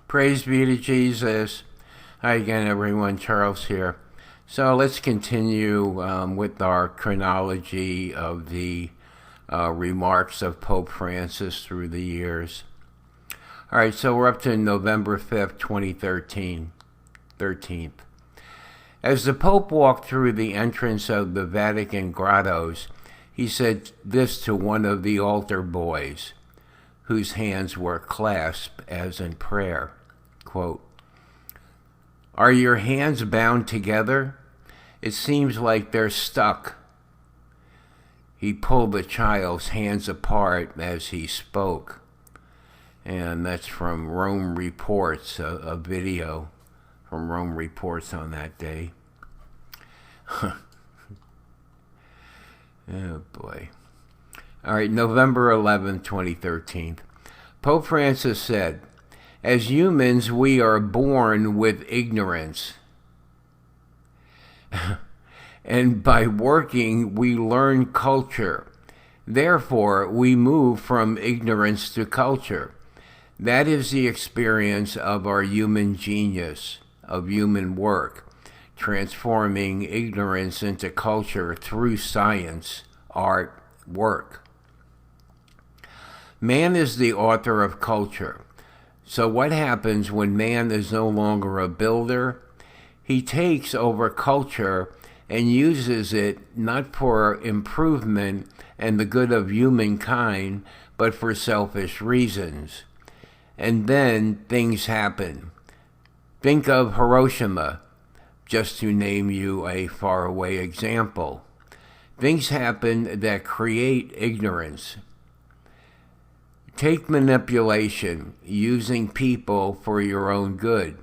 Praise be to Jesus. Hi again, everyone. Charles here. So let's continue with our chronology of the remarks of Pope Francis through the years. All right, so we're up to November 5th, 2013. 13th. As the Pope walked through the entrance of the Vatican grottos, he said this to one of the altar boys, whose hands were clasped as in prayer. Quote, "Are your hands bound together? It seems like they're stuck." He pulled the child's hands apart as he spoke. And that's from Rome Reports, a video from Rome Reports on that day. Oh boy. All right, November 11th, 2013. Pope Francis said, "As humans, we are born with ignorance. And by working, we learn culture. Therefore, we move from ignorance to culture. That is the experience of our human genius, of human work, transforming ignorance into culture through science, art, work. Man is the author of culture. So what happens when man is no longer a builder? He takes over culture and uses it not for improvement and the good of humankind, but for selfish reasons. And then things happen. Think of Hiroshima, just to name you a faraway example. Things happen that create ignorance. Take manipulation, using people for your own good.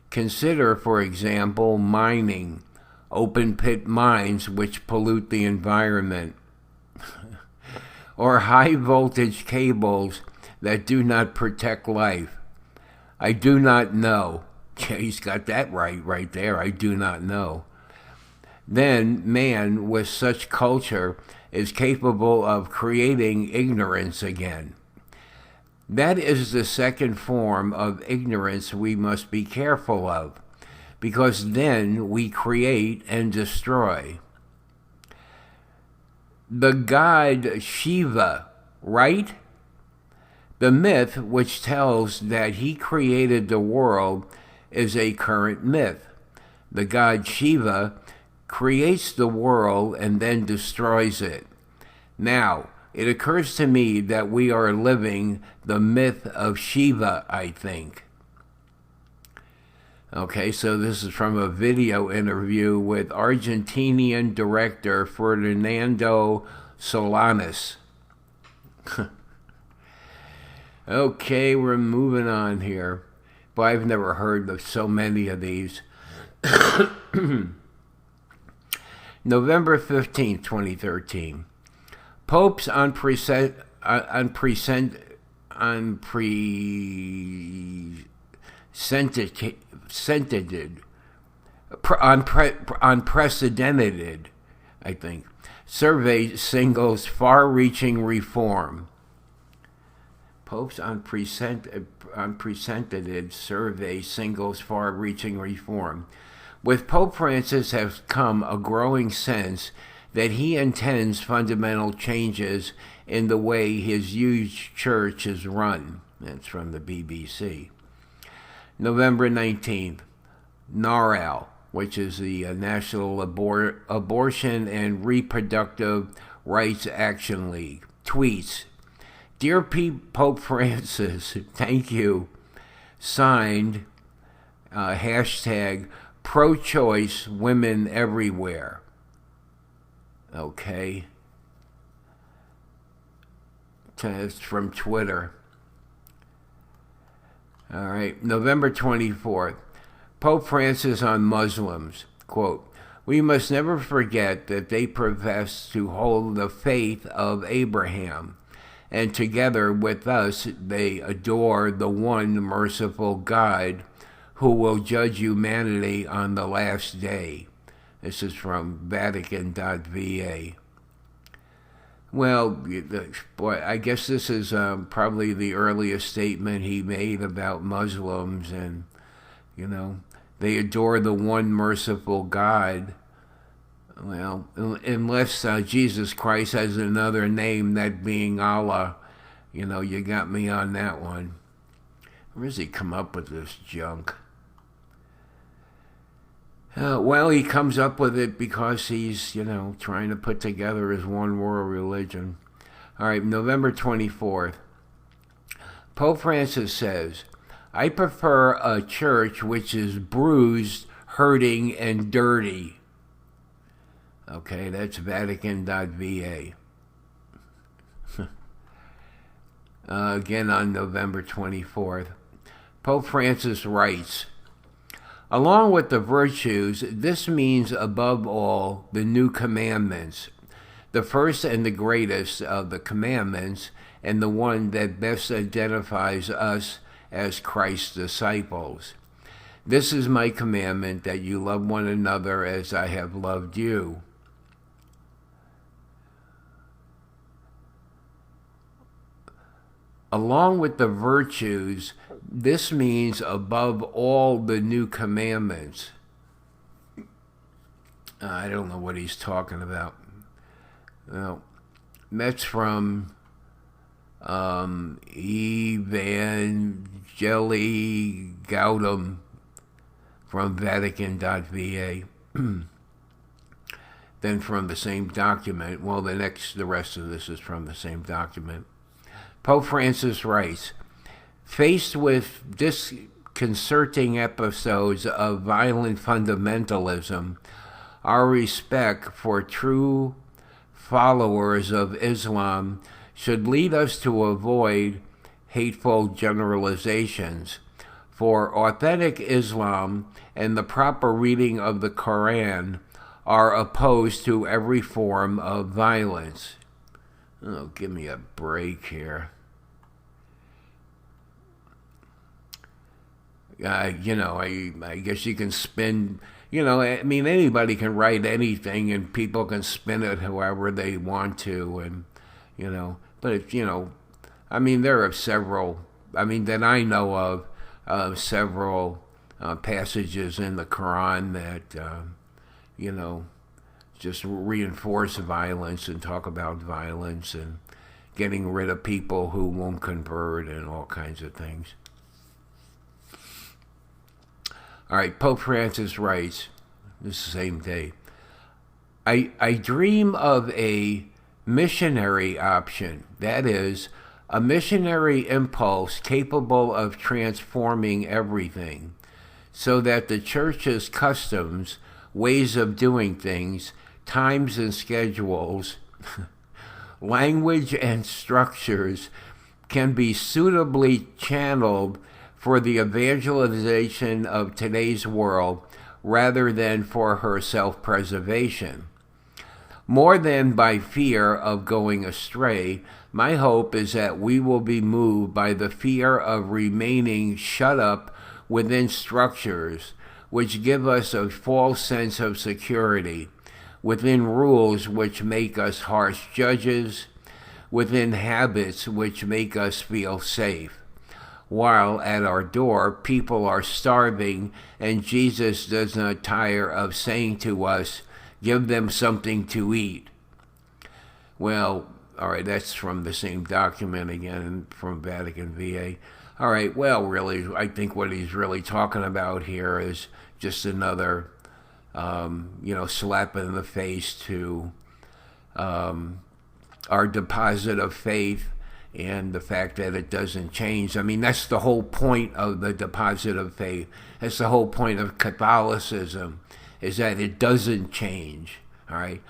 Consider, for example, mining, open-pit mines which pollute the environment, or high-voltage cables that do not protect life. I do not know." Yeah, he's got that right there. I do not know. Then man with such culture is capable of creating ignorance again. That is the second form of ignorance we must be careful of, because then we create and destroy. The god Shiva, right? The myth which tells that he created the world is a current myth. The god Shiva creates the world and then destroys it. Now, it occurs to me that we are living the myth of Shiva, I think. Okay, so this is from a video interview with Argentinian director Fernando Solanas. Okay, we're moving on here. But I've never heard of so many of these. November 15th, 2013. Pope's unprecedented survey signals far-reaching reform. Pope's unprecedented survey signals far-reaching reform. With Pope Francis has come a growing sense that he intends fundamental changes in the way his huge church is run. That's from the BBC. November 19th, NARAL, which is the National Abortion and Reproductive Rights Action League, tweets, "Dear Pope Francis, thank you. Signed, hashtag pro-choice women everywhere." Okay. It's from Twitter. All right. November 24th. Pope Francis on Muslims. Quote, "We must never forget that they profess to hold the faith of Abraham, and together with us they adore the one merciful God who will judge humanity on the last day." This is from Vatican.va. Well, boy, I guess this is probably the earliest statement he made about Muslims, and you know, they adore the one merciful God. Well, unless Jesus Christ has another name, that being Allah, you got me on that one. Where does he come up with this junk? Well, he comes up with it because he's, trying to put together his one world religion. All right, November 24th. Pope Francis says, I prefer a church which is bruised, hurting, and dirty. Okay, that's Vatican.va. Again on November 24th. Pope Francis writes, along with the virtues, this means above all the new commandments, the first and the greatest of the commandments, and the one that best identifies us as Christ's disciples. This is my commandment, that you love one another as I have loved you. Along with the virtues, this means above all the new commandments. I don't know what he's talking about. Well, that's from Evangelii Gaudium from Vatican.va. Then from the same document, well, the rest of this is from the same document. Pope Francis writes, faced with disconcerting episodes of violent fundamentalism, our respect for true followers of Islam should lead us to avoid hateful generalizations. For authentic Islam and the proper reading of the Quran are opposed to every form of violence. Oh, give me a break here. I guess you can spin, anybody can write anything and people can spin it however they want to. And, but, there are several, that I know of, several passages in the Quran that, just reinforce violence and talk about violence and getting rid of people who won't convert and all kinds of things. All right, Pope Francis writes, this same day, I dream of a missionary option, that is, a missionary impulse capable of transforming everything, so that the church's customs, ways of doing things, times and schedules, language and structures can be suitably channeled for the evangelization of today's world rather than for her self-preservation. More than by fear of going astray, my hope is that we will be moved by the fear of remaining shut up within structures which give us a false sense of security, within rules which make us harsh judges, within habits which make us feel safe. While at our door people are starving and Jesus does not tire of saying to us, give them something to eat. Well, all right, that's from the same document again from Vatican VA. All right, well, really, I think what he's really talking about here is just another slap in the face to our deposit of faith and the fact that it doesn't change. That's the whole point of the deposit of faith. That's the whole point of Catholicism, is that it doesn't change, all right?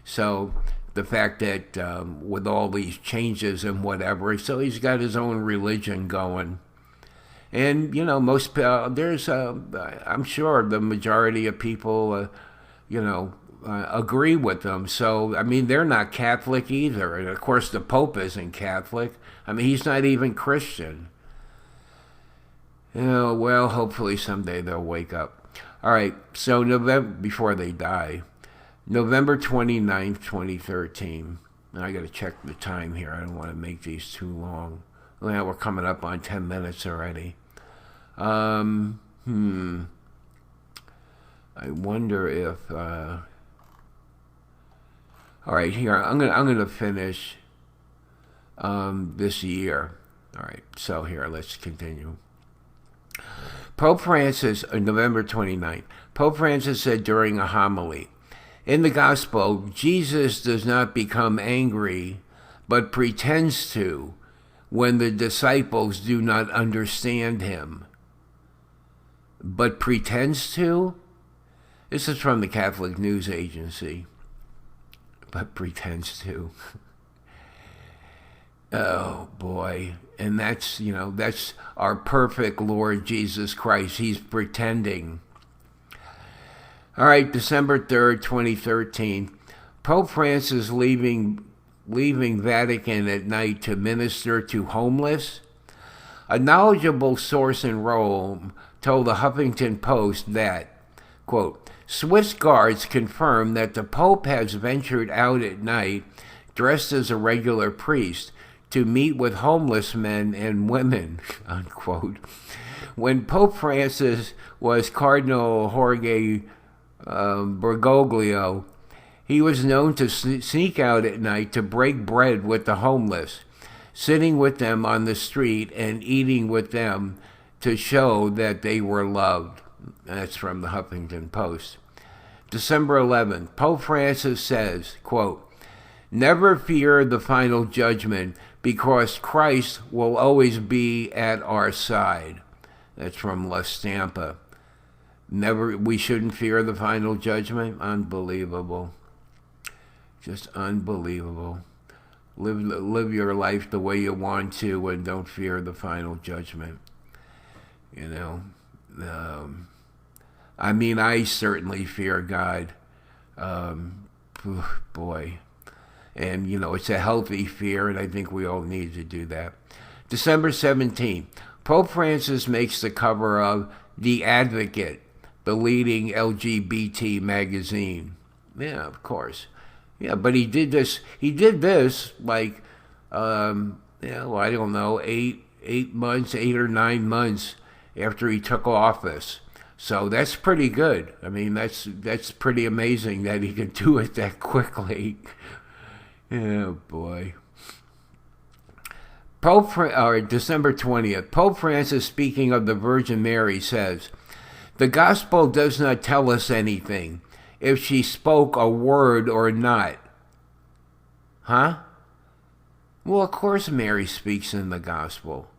So the fact that with all these changes and whatever, so he's got his own religion going. And, most, I'm sure the majority of people, agree with them. So, they're not Catholic either. And, of course, the Pope isn't Catholic. He's not even Christian. Well, hopefully someday they'll wake up. All right, so before they die, November 29th, 2013. I got to check the time here. I don't want to make these too long. Well, we're coming up on 10 minutes already. I wonder if. All right, here I'm gonna finish this year. All right, so here let's continue. Pope Francis, November 29th. Pope Francis said during a homily, in the gospel, Jesus does not become angry, but pretends to when the disciples do not understand him. But pretends to? This is from the Catholic News Agency. But pretends to. Oh, boy. And that's our perfect Lord Jesus Christ. He's pretending. All right, December 3rd, 2013. Pope Francis leaving Vatican at night to minister to homeless. A knowledgeable source in Rome told the Huffington Post that, quote, Swiss guards confirm that the Pope has ventured out at night dressed as a regular priest to meet with homeless men and women, unquote. When Pope Francis was Cardinal Jorge Bergoglio, he was known to sneak out at night to break bread with the homeless, sitting with them on the street and eating with them to show that they were loved. That's from the Huffington Post. December 11th, Pope Francis says, quote, never fear the final judgment because Christ will always be at our side. That's from La Stampa. We shouldn't fear the final judgment? Unbelievable. Just unbelievable. Live your life the way you want to and don't fear the final judgment. You know, I certainly fear God. Boy. And, it's a healthy fear, and I think we all need to do that. December 17th, Pope Francis makes the cover of The Advocate, the leading LGBT magazine. Yeah, of course. Yeah, but he did this like, I don't know, 8 or 9 months after he took office. So that's pretty good. I mean, that's pretty amazing that he can do it that quickly. Oh, boy. December 20th, Pope Francis, speaking of the Virgin Mary, says, the gospel does not tell us anything, if she spoke a word or not. Huh? Well, of course Mary speaks in the gospel.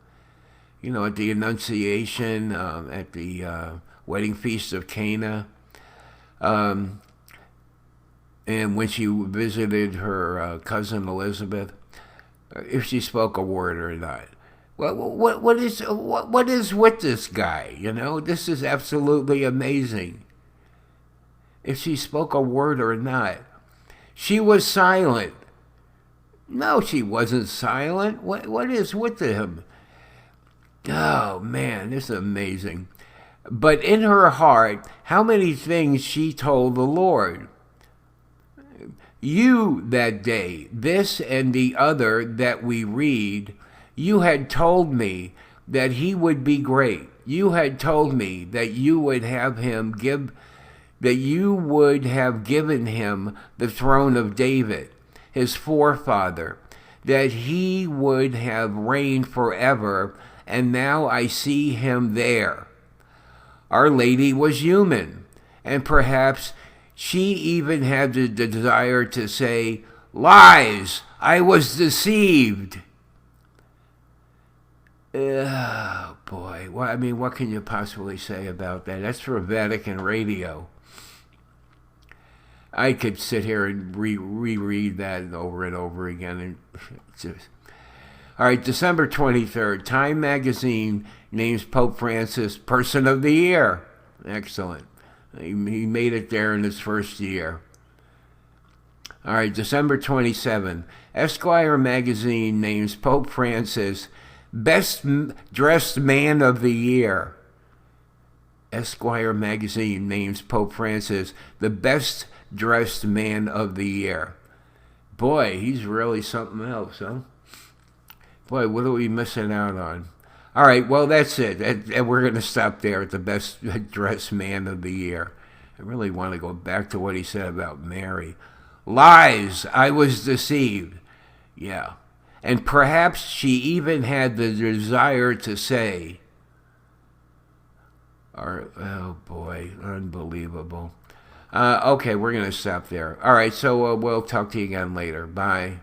At the Annunciation, at the wedding feast of Cana, and when she visited her cousin Elizabeth, if she spoke a word or not. Well, what is with this guy? This is absolutely amazing. If she spoke a word or not. She was silent. No, she wasn't silent. What is with him? Oh, man, this is amazing. But in her heart, how many things she told the Lord. You, that day, this and the other that we read, you had told me that he would be great. You had told me that you would have given him the throne of David, his forefather, that he would have reigned forever, and now I see him there. Our Lady was human, and perhaps she even had the desire to say, lies, I was deceived. Oh, boy. Well, what can you possibly say about that? That's for Vatican Radio. I could sit here and reread that over and over again. And all right, December 23rd, Time Magazine names Pope Francis Person of the Year. Excellent. He made it there in his first year. All right, December 27th, Esquire Magazine names Pope Francis Best Dressed Man of the Year. Esquire Magazine names Pope Francis the Best Dressed Man of the Year. Boy, he's really something else, huh? Boy, what are we missing out on? All right, well, that's it. And we're going to stop there at the best dressed man of the year. I really want to go back to what he said about Mary. Lies, I was deceived. Yeah. And perhaps she even had the desire to say, or, oh boy, unbelievable. Okay, we're going to stop there. All right, so we'll talk to you again later. Bye.